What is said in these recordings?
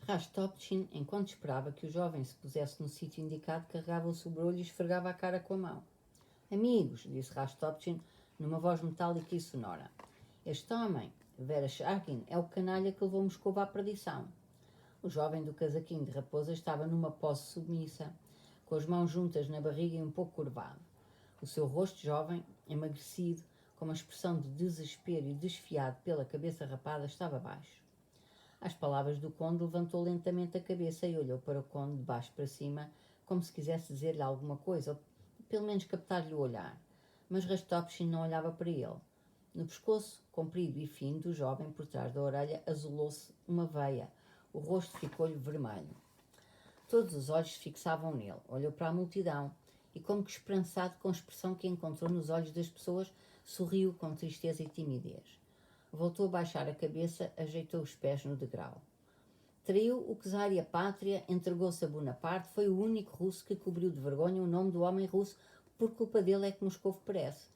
Rastopchin, enquanto esperava que o jovem se pusesse no sítio indicado, carregava o sobrolho e esfregava a cara com a mão. Amigos, disse Rastopchin numa voz metálica e sonora. Este homem, Vereshchagin, é o canalha que levou Moscou à perdição. O jovem do casaquinho de raposa estava numa pose submissa, com as mãos juntas na barriga e um pouco curvado. O seu rosto jovem, emagrecido, com uma expressão de desespero e desfiado pela cabeça rapada, estava baixo. Às palavras do conde, levantou lentamente a cabeça e olhou para o conde de baixo para cima, como se quisesse dizer-lhe alguma coisa, ou pelo menos captar-lhe o olhar. Mas Rastopchin não olhava para ele. No pescoço, comprido e fino do jovem, por trás da orelha, azulou-se uma veia. O rosto ficou-lhe vermelho. Todos os olhos se fixavam nele. Olhou para a multidão e, como que esperançado com a expressão que encontrou nos olhos das pessoas, sorriu com tristeza e timidez. Voltou a baixar a cabeça, ajeitou os pés no degrau. Traiu o czar e a pátria, entregou-se a Bonaparte, foi o único russo que cobriu de vergonha o nome do homem russo, por culpa dele é que Moscou perece,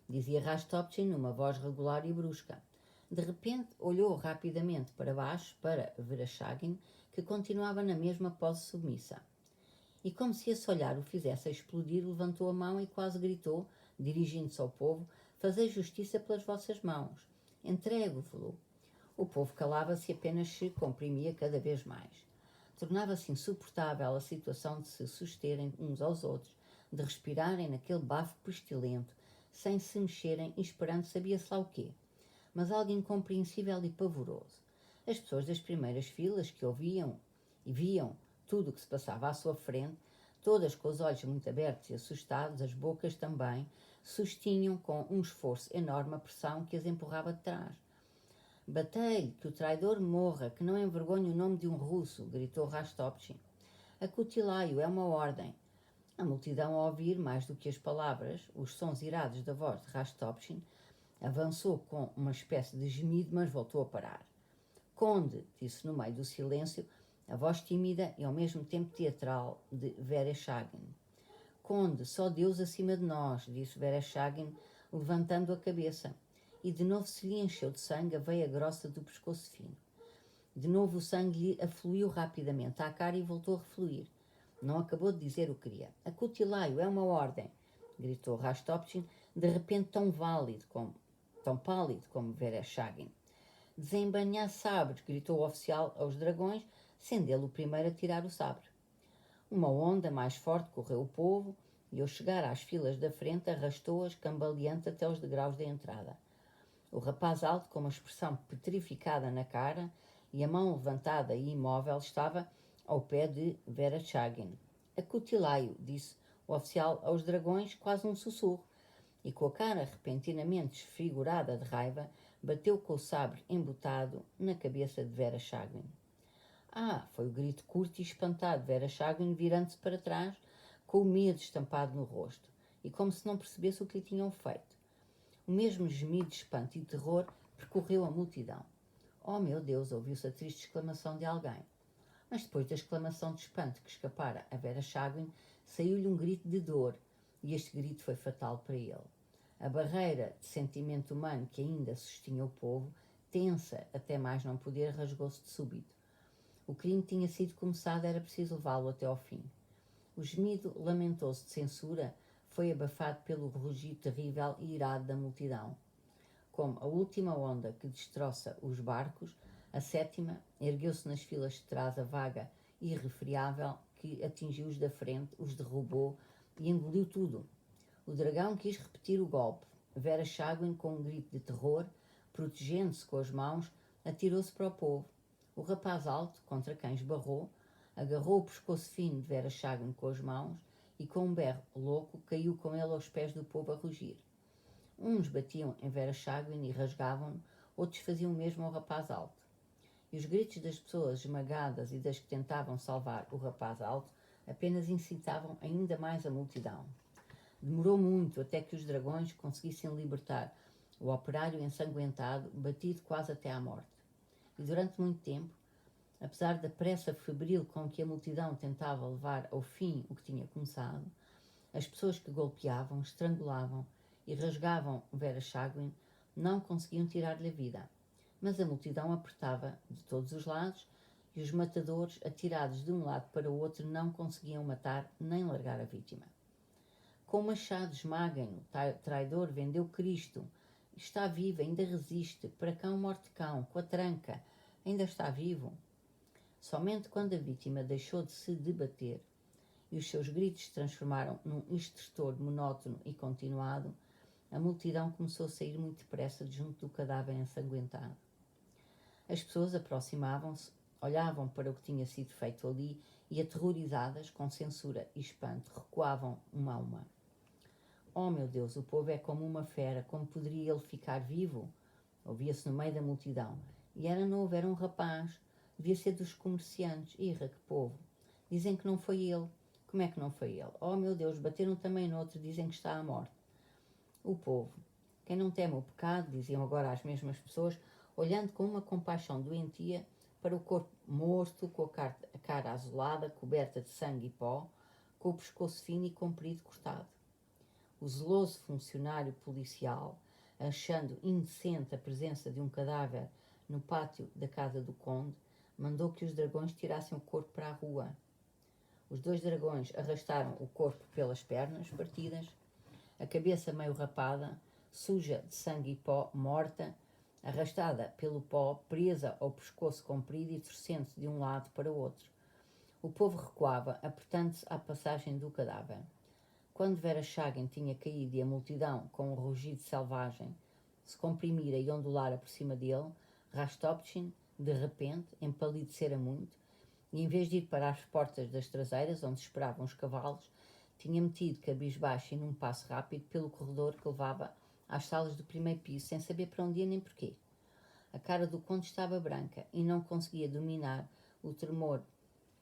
dizia Rastopchin numa voz regular e brusca. De repente, olhou rapidamente para baixo, para Vereshchagin, que continuava na mesma pose submissa. E como se esse olhar o fizesse explodir, levantou a mão e quase gritou, dirigindo-se ao povo, fazei justiça pelas vossas mãos. Entrego-vos-lo. O povo calava-se e apenas se comprimia cada vez mais. Tornava-se insuportável a situação de se susterem uns aos outros, de respirarem naquele bafo pestilento, sem se mexerem e esperando sabia-se lá o quê. Mas algo incompreensível e pavoroso. As pessoas das primeiras filas que ouviam e viam tudo o que se passava à sua frente, todas com os olhos muito abertos e assustados, as bocas também, sustinham com um esforço enorme a pressão que as empurrava de trás. Batei-lhe, que o traidor morra, que não envergonhe o nome de um russo, gritou Rastopchin. Acutilai-o, é uma ordem. A multidão, a ouvir mais do que as palavras, os sons irados da voz de Rastopchin, avançou com uma espécie de gemido, mas voltou a parar. Conde, disse no meio do silêncio, a voz tímida e ao mesmo tempo teatral de Vereshchagin. Conde, só Deus acima de nós, disse Vereshchagin, levantando a cabeça, e de novo se lhe encheu de sangue a veia grossa do pescoço fino. De novo o sangue lhe afluiu rapidamente à cara e voltou a refluir. Não acabou de dizer o que queria. Acutilai-o, é uma ordem, gritou Rastopchin, de repente tão pálido como Vereshchagin. Desembainhar sabres, gritou o oficial aos dragões, sendo ele o primeiro a tirar o sabre. Uma onda mais forte correu o povo e, ao chegar às filas da frente, arrastou-as cambaleante até os degraus da entrada. O rapaz alto, com uma expressão petrificada na cara e a mão levantada e imóvel, estava ao pé de Vereshchagin. Acutilai-o, disse o oficial aos dragões, quase um sussurro, e com a cara repentinamente desfigurada de raiva, bateu com o sabre embotado na cabeça de Vereshchagin. Ah! Foi o grito curto e espantado de Vereshchagin, virando-se para trás, com o medo estampado no rosto, e como se não percebesse o que lhe tinham feito. O mesmo gemido de espanto e terror percorreu a multidão. Oh, meu Deus! Ouviu-se a triste exclamação de alguém. Mas depois da exclamação de espanto que escapara a Vereshchagin, saiu-lhe um grito de dor, e este grito foi fatal para ele. A barreira de sentimento humano que ainda sustinha o povo, tensa até mais não poder, rasgou-se de súbito. O crime tinha sido começado, era preciso levá-lo até ao fim. O gemido lamentoso de censura foi abafado pelo rugido terrível e irado da multidão. Como a última onda que destroça os barcos, a sétima ergueu-se nas filas de trás a vaga irrefriável que atingiu os da frente, os derrubou e engoliu tudo. O dragão quis repetir o golpe. Vereshchagin, com um grito de terror, protegendo-se com as mãos, atirou-se para o povo. O rapaz alto, contra quem esbarrou, agarrou o pescoço fino de Vereshchagin com as mãos e, com um berro louco, caiu com ele aos pés do povo a rugir. Uns batiam em Vereshchagin e rasgavam-no, outros faziam o mesmo ao rapaz alto. E os gritos das pessoas esmagadas e das que tentavam salvar o rapaz alto apenas incitavam ainda mais a multidão. Demorou muito até que os dragões conseguissem libertar o operário ensanguentado, batido quase até à morte. E durante muito tempo, apesar da pressa febril com que a multidão tentava levar ao fim o que tinha começado, as pessoas que golpeavam, estrangulavam e rasgavam Vereshchagin não conseguiam tirar-lhe a vida. Mas a multidão apertava de todos os lados e os matadores, atirados de um lado para o outro, não conseguiam matar nem largar a vítima. Com o machado esmaguem-no, traidor, vendeu Cristo, está vivo, ainda resiste, para cão morte cão, com a tranca, ainda está vivo. Somente quando a vítima deixou de se debater e os seus gritos se transformaram num estertor monótono e continuado, a multidão começou a sair muito depressa de junto do cadáver ensanguentado. As pessoas aproximavam-se, olhavam para o que tinha sido feito ali e, aterrorizadas, com censura e espanto, recuavam uma a uma. Oh, meu Deus, o povo é como uma fera, como poderia ele ficar vivo? Ouvia-se no meio da multidão. E era novo, era um rapaz, devia ser dos comerciantes. Irra, que povo! Dizem que não foi ele. Como é que não foi ele? Oh, meu Deus, bateram também no outro, dizem que está à morte. O povo. Quem não teme o pecado, diziam agora as mesmas pessoas, olhando com uma compaixão doentia para o corpo morto, com a cara azulada, coberta de sangue e pó, com o pescoço fino e comprido cortado. O zeloso funcionário policial, achando indecente a presença de um cadáver no pátio da casa do conde, mandou que os dragões tirassem o corpo para a rua. Os 2 dragões arrastaram o corpo pelas pernas partidas, a cabeça meio rapada, suja de sangue e pó, morta, arrastada pelo pó, presa ao pescoço comprido e torcendo-se de um lado para o outro. O povo recuava, apertando-se à passagem do cadáver. Quando Vereshchagin tinha caído e a multidão, com um rugido selvagem, se comprimira e ondulara por cima dele, Rastopchin, de repente, empalidecera muito, e em vez de ir para as portas das traseiras, onde esperavam os cavalos, tinha metido cabisbaixo e num passo rápido pelo corredor que levava às salas do primeiro piso, sem saber para onde ia nem porquê. A cara do conde estava branca e não conseguia dominar o tremor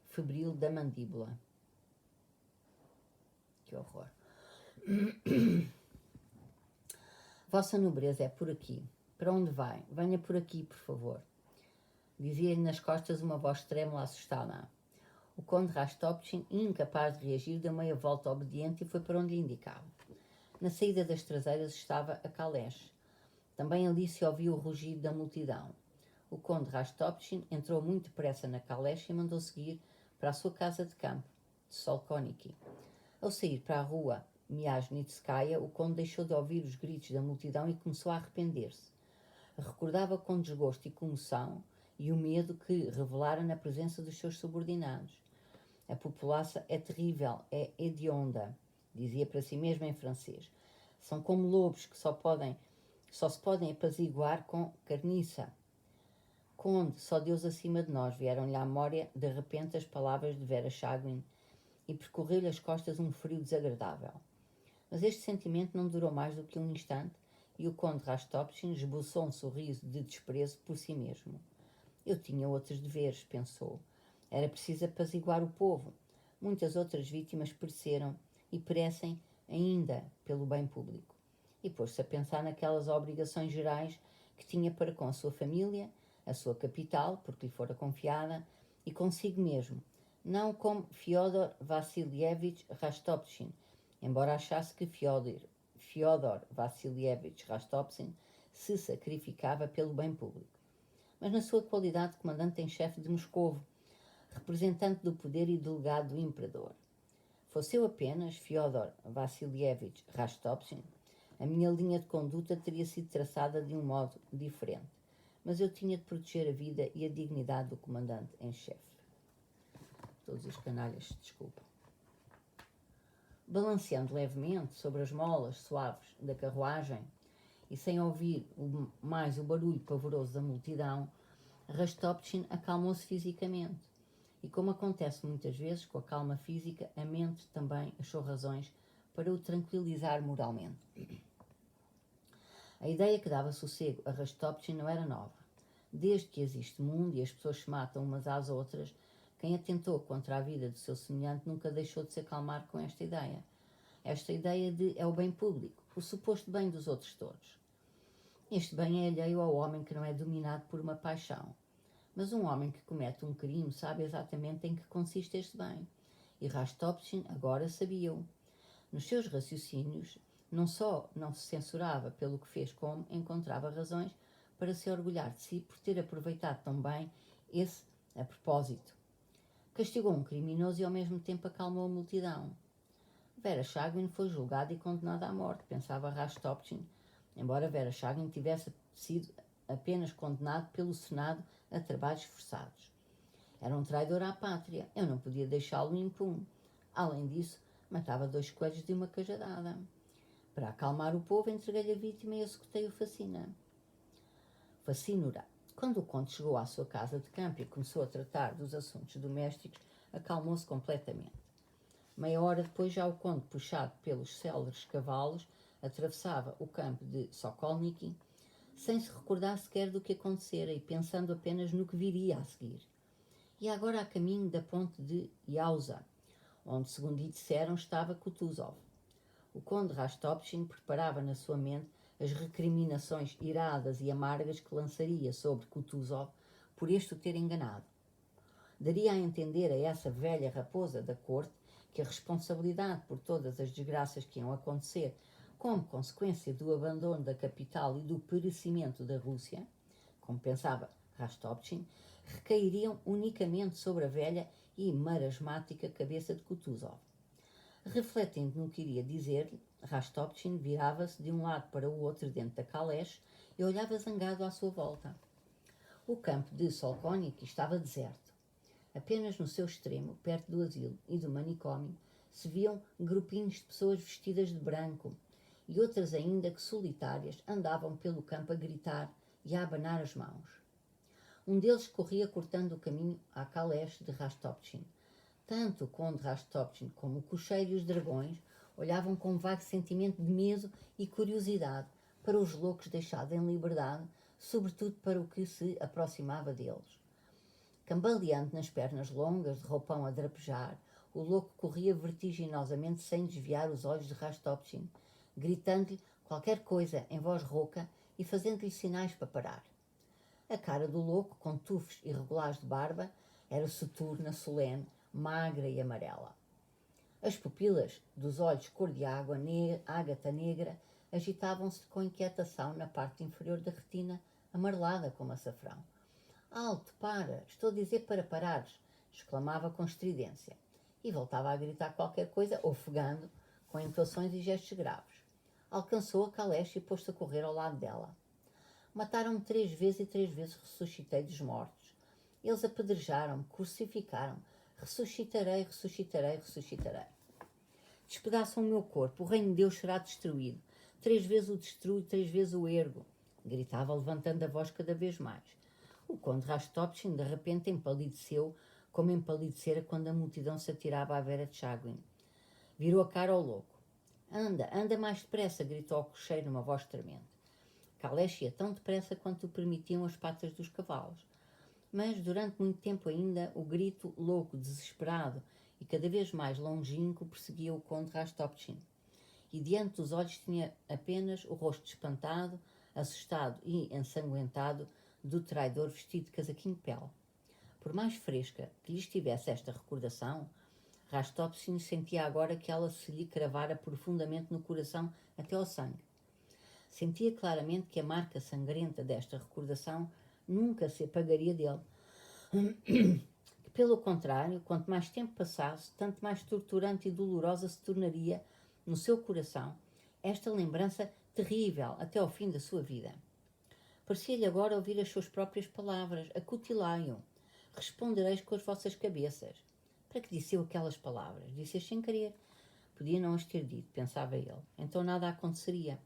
febril da mandíbula. Que horror. Vossa nobreza é por aqui. Para onde vai? Venha por aqui, por favor. Dizia-lhe nas costas uma voz trêmula assustada. O conde Rastopchin, incapaz de reagir, deu meia volta obediente e foi para onde lhe indicava. Na saída das traseiras estava a caleche. Também ali se ouvia o rugido da multidão. O conde Rastopchin entrou muito depressa na caleche e mandou seguir para a sua casa de campo, de Solkoniki. Ao sair para a rua Miasnitskaya, o conde deixou de ouvir os gritos da multidão e começou a arrepender-se. Recordava com desgosto e comoção e o medo que revelara na presença dos seus subordinados. A população é terrível, é hedionda, dizia para si mesmo em francês. São como lobos que só se podem apaziguar com carniça. Conde, só Deus acima de nós, vieram-lhe à memória de repente as palavras de Vereshchagin e percorreu-lhe as costas um frio desagradável. Mas este sentimento não durou mais do que um instante e o conde Rastopchin esboçou um sorriso de desprezo por si mesmo. Eu tinha outros deveres, pensou. Era preciso apaziguar o povo. Muitas outras vítimas pereceram e perecem ainda pelo bem público. E pôs-se a pensar naquelas obrigações gerais que tinha para com a sua família, a sua capital, porque lhe fora confiada, e consigo mesmo, não como Fyodor Vassilievich Rastopchin, embora achasse que Fyodor Vassilievich Rastopchin se sacrificava pelo bem público, mas na sua qualidade de comandante em chefe de Moscovo, representante do poder e delegado do imperador. Fosse eu apenas Fyodor Vassilievich Rastopchin, a minha linha de conduta teria sido traçada de um modo diferente, mas eu tinha de proteger a vida e a dignidade do comandante em chefe. Todos os canalhas se desculpam. Balanceando levemente sobre as molas suaves da carruagem e sem ouvir mais o barulho pavoroso da multidão, Rastopchin acalmou-se fisicamente. E como acontece muitas vezes com a calma física, a mente também achou razões para o tranquilizar moralmente. A ideia que dava sossego a Rastopchin não era nova. Desde que existe mundo e as pessoas se matam umas às outras, quem atentou contra a vida do seu semelhante nunca deixou de se acalmar com esta ideia. Esta ideia de é o bem público, o suposto bem dos outros todos. Este bem é alheio ao homem que não é dominado por uma paixão. Mas um homem que comete um crime sabe exatamente em que consiste este bem. E Rastopchin agora sabia-o. Nos seus raciocínios, não só não se censurava pelo que fez, como encontrava razões para se orgulhar de si por ter aproveitado tão bem esse A propósito, castigou um criminoso e ao mesmo tempo acalmou a multidão. Vereshchagin foi julgado e condenado à morte, pensava Rastopchin, embora Vereshchagin tivesse sido apenas condenado pelo Senado a trabalhos forçados. Era um traidor à pátria, eu não podia deixá-lo impune. Além disso, matava 2 coelhos de uma cajadada. Para acalmar o povo, entreguei-lhe a vítima e executei o Facinura. Quando o conde chegou à sua casa de campo e começou a tratar dos assuntos domésticos, acalmou-se completamente. Meia hora depois, já o conde, puxado pelos céleres cavalos, atravessava o campo de Sokolniki, sem se recordar sequer do que acontecera e pensando apenas no que viria a seguir. E agora a caminho da ponte de Yauza, onde, segundo lhe disseram, estava Kutuzov. O conde Rastopchin preparava na sua mente as recriminações iradas e amargas que lançaria sobre Kutuzov por este o ter enganado. Daria a entender a essa velha raposa da corte que a responsabilidade por todas as desgraças que iam acontecer como consequência do abandono da capital e do perecimento da Rússia, como pensava Rastopchin, recairiam unicamente sobre a velha e marasmática cabeça de Kutuzov. Refletindo no que iria dizer-lhe, Rastopchin virava-se de um lado para o outro dentro da caleche e olhava zangado à sua volta. O campo de Sokolniki estava deserto. Apenas no seu extremo, perto do asilo e do manicômio, se viam grupinhos de pessoas vestidas de branco e outras ainda que solitárias andavam pelo campo a gritar e a abanar as mãos. Um deles corria cortando o caminho à caleche de Rastopchin. Tanto o conde Rastopchin como o cocheiro e os dragões olhavam com um vago sentimento de medo e curiosidade para os loucos deixados em liberdade, sobretudo para o que se aproximava deles. Cambaleando nas pernas longas, de roupão a drapejar, o louco corria vertiginosamente sem desviar os olhos de Rastopchin, gritando-lhe qualquer coisa em voz rouca e fazendo-lhe sinais para parar. A cara do louco, com tufos irregulares de barba, era soturna, solene, magra e amarela. As pupilas dos olhos cor de água, ágata negra, agitavam-se com inquietação na parte inferior da retina, amarelada como açafrão. Alto, para, estou a dizer para parares, exclamava com estridência, e voltava a gritar qualquer coisa, ofegando, com entoações e gestos graves. Alcançou a caleche e pôs-se a correr ao lado dela. Mataram-me 3 vezes e 3 vezes ressuscitei dos mortos. Eles apedrejaram-me, crucificaram-me. Ressuscitarei, ressuscitarei, ressuscitarei. Despedaçam o meu corpo, o reino de Deus será destruído. 3 vezes o destruo, 3 vezes o ergo, gritava, levantando a voz cada vez mais. O conde Rastopchin de repente empalideceu, como empalidecera quando a multidão se atirava à Vereshchagin. Virou a cara ao louco. Anda, anda mais depressa, gritou ao cocheiro numa voz tremenda. Caleche ia tão depressa quanto o permitiam as patas dos cavalos. Mas, durante muito tempo ainda, o grito louco, desesperado e cada vez mais longínquo perseguia o conde Rastopchin. E diante dos olhos tinha apenas o rosto espantado, assustado e ensanguentado do traidor vestido de casaquinho de pele. Por mais fresca que lhe estivesse esta recordação, Rastopchin sentia agora que ela se lhe cravara profundamente no coração até ao sangue. Sentia claramente que a marca sangrenta desta recordação nunca se apagaria dele. Que, pelo contrário, quanto mais tempo passasse, tanto mais torturante e dolorosa se tornaria no seu coração esta lembrança terrível até ao fim da sua vida. Parecia-lhe agora ouvir as suas próprias palavras: acutilai-o, respondereis com as vossas cabeças. Para que disse eu aquelas palavras? Disse-as sem querer. Podia não as ter dito, pensava ele. Então nada aconteceria.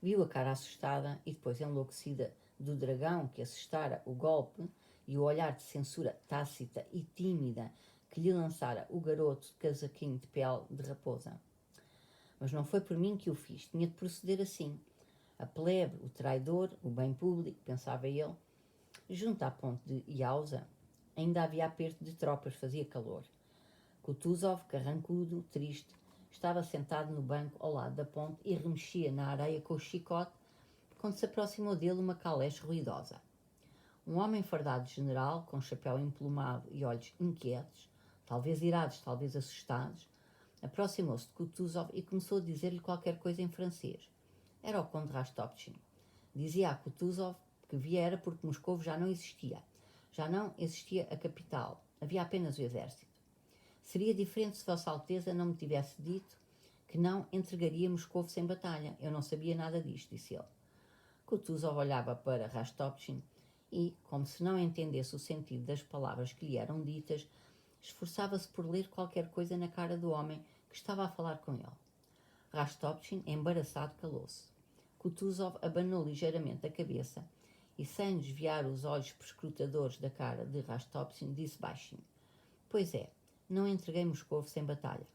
Viu a cara assustada e depois enlouquecida do dragão que assestara o golpe e o olhar de censura tácita e tímida que lhe lançara o garoto de casaquinho de pele de raposa. Mas não foi por mim que o fiz, tinha de proceder assim. A plebe, o traidor, o bem público, pensava ele. Junto à ponte de Yauza, ainda havia aperto de tropas, fazia calor. Kutuzov, carrancudo, triste, estava sentado no banco ao lado da ponte e remexia na areia com o chicote quando se aproximou dele uma caleche ruidosa. Um homem fardado de general, com chapéu emplumado e olhos inquietos, talvez irados, talvez assustados, aproximou-se de Kutuzov e começou a dizer-lhe qualquer coisa em francês. Era o conde Rastopchin. Dizia a Kutuzov que viera porque Moscovo já não existia. Já não existia a capital, havia apenas o exército. Seria diferente se Vossa Alteza não me tivesse dito que não entregaria Moscovo sem batalha. Eu não sabia nada disto, disse ele. Kutuzov olhava para Rastopchin e, como se não entendesse o sentido das palavras que lhe eram ditas, esforçava-se por ler qualquer coisa na cara do homem que estava a falar com ele. Rastopchin, embaraçado, calou-se. Kutuzov abanou ligeiramente a cabeça e, sem desviar os olhos perscrutadores da cara de Rastopchin, disse baixinho: Pois é, não entreguei Moscovo sem batalha.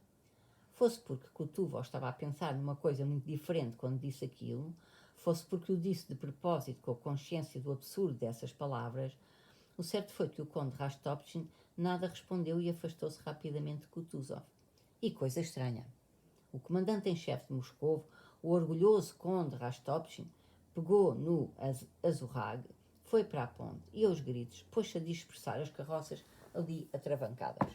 Fosse porque Kutuzov estava a pensar numa coisa muito diferente quando disse aquilo, fosse porque o disse de propósito com a consciência do absurdo dessas palavras, o certo foi que o conde Rastopchin nada respondeu e afastou-se rapidamente de Kutuzov. E coisa estranha. O comandante-em-chefe de Moscovo, o orgulhoso conde Rastopchin, pegou no azorrague, foi para a ponte e, aos gritos, pôs-se a dispersar as carroças ali atravancadas.